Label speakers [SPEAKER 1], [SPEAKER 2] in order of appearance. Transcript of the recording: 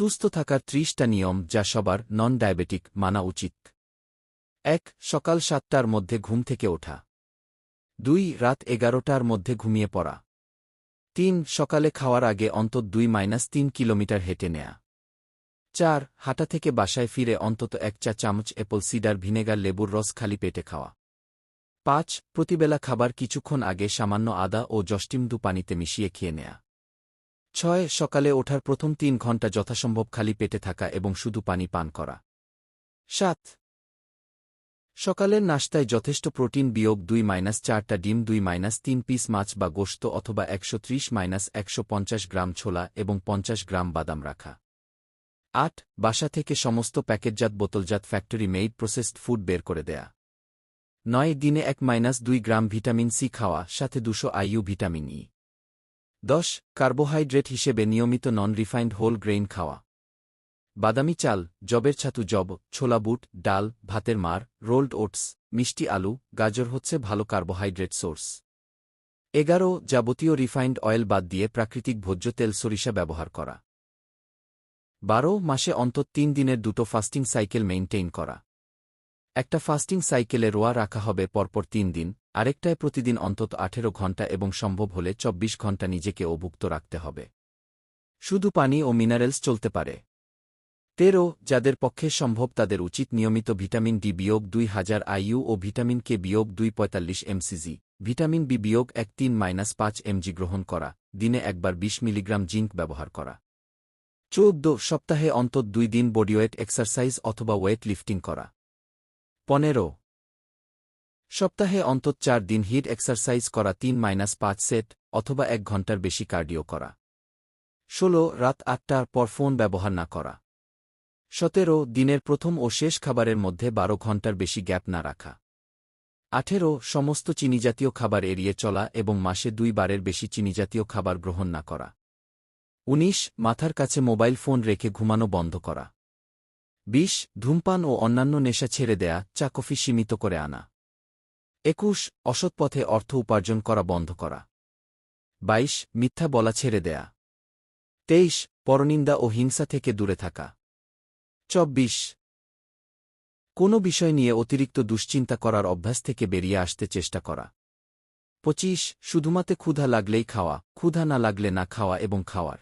[SPEAKER 1] সুস্থ থাকার ৩০টা নিয়ম যা সবার নন ডায়াবেটিক মানা উচিত। ১. সকাল ৭টার মধ্যে ঘুম থেকে ওঠা। ২. রাত ১১টার মধ্যে ঘুমিয়ে পড়া। ৩. সকালে খাওয়ার আগে অন্তত ২-৩ কিলোমিটার হেঁটে নেয়া। ৪. হাঁটা থেকে বাসায় ফিরে অন্তত ১ চা চামচ অ্যাপল সিডার ভিনেগার লেবুর রস খালি পেটে খাওয়া। ৫. প্রতিবেলা খাবার কিছুক্ষণ আগে সামান্য আদা ও জষ্টিমধু পানিতে মিশিয়ে খেয়ে নেয়া। ৬. সকালে ওঠার প্রথম ৩ ঘণ্টা যথাসম্ভব খালি পেটে থাকা এবং শুধু পানি পান করা। ৭. সকালের নাশতায় যথেষ্ট প্রোটিন বিয়োগ ২-৪টা ডিম ২-৩ পিস মাছ বা গোশত অথবা ১৩০-১৫০ গ্রাম ছোলা এবং ৫০ গ্রাম বাদাম রাখা। ৮. বাসা থেকে সমস্ত প্যাকেটজাত বোতলজাত ফ্যাক্টরি মেইড প্রসেসড ফুড বের করে দেয়া। ৯. দিনে ১-২ গ্রাম ভিটামিন সি খাওয়া, সাথে ২০০ আইইউ ভিটামিন ই। ১০. কার্বোহাইড্রেট হিসেবে নিয়মিত নন রিফাইন্ড হোল গ্রেইন খাওয়া। বাদামি চাল, যবের ছাতু যব, ছোলা বুট, ডাল, ভাতের মার, রোল্ড ওটস, মিষ্টি আলু, গাজর হচ্ছে ভালো কার্বোহাইড্রেট সোর্স। ১১. যাবতীয় রিফাইন্ড অয়েল বাদ দিয়ে প্রাকৃতিক ভোজ্য তেল সরিষা ব্যবহার করা। ১২. মাসে অন্তত ৩ দিনের দুটো ফাস্টিং সাইকেল মেইনটেইন করা। একটা ফাস্টিং সাইকেলে রোয়া রাখা হবে পরপর ৩ দিন, আরেকটায় প্রতিদিন অন্তত ১৮ ঘণ্টা এবং সম্ভব হলে ২৪ ঘণ্টা নিজেকে অভুক্ত রাখতে হবে। শুধু পানি ও মিনারেলস চলতে পারে। ১৩. যাদের পক্ষে সম্ভব তাদের উচিত নিয়মিত ভিটামিন ডি বিয়োগ ২০০০ আইইউ ও ভিটামিন কে বিয়োগ ২৪৫ এমসিজি, ভিটামিন বি বিয়োগ ১৩-৫ এমজি গ্রহণ করা, দিনে একবার ২০ মিলিগ্রাম জিঙ্ক ব্যবহার করা। ১৪. সপ্তাহে অন্তত ২ দিন বডিওয়েট এক্সারসাইজ অথবা ওয়েট লিফটিং করা। ১৫. সপ্তাহে অন্তত ৪ দিন হিট এক্সারসাইজ করা, ৩-৫ সেট অথবা ১ ঘণ্টার বেশি কার্ডিও করা। ১৬. রাত ৮টার পর ফোন ব্যবহার না করা। ১৭. দিনের প্রথম ও শেষ খাবারের মধ্যে ১২ ঘণ্টার বেশি গ্যাপ না রাখা। ১৮. সমস্ত চিনিজাতীয় খাবার এড়িয়ে চলা এবং মাসে ২ বারের বেশি চিনিজাতীয় খাবার গ্রহণ না করা। ১৯. মাথার কাছে মোবাইল ফোন রেখে ঘুমানো বন্ধ করা। ২০. ধূমপান ও অন্যান্য নেশা ছেড়ে দেয়া, চা কফি সীমিত করে আনা। ২১. অসৎ পথে অর্থ উপার্জন করা বন্ধ করা। ২২. মিথ্যা বলা ছেড়ে দেয়া। ২৩. পরনিন্দা ও হিংসা থেকে দূরে থাকা। ২৪. কোনো বিষয় নিয়ে অতিরিক্ত দুশ্চিন্তা করার অভ্যাস থেকে বেরিয়ে আসতে চেষ্টা করা। ২৫. শুধুমাত্র ক্ষুধা লাগলেই খাওয়া, ক্ষুধা না লাগলে না খাওয়া এবং খাওয়ার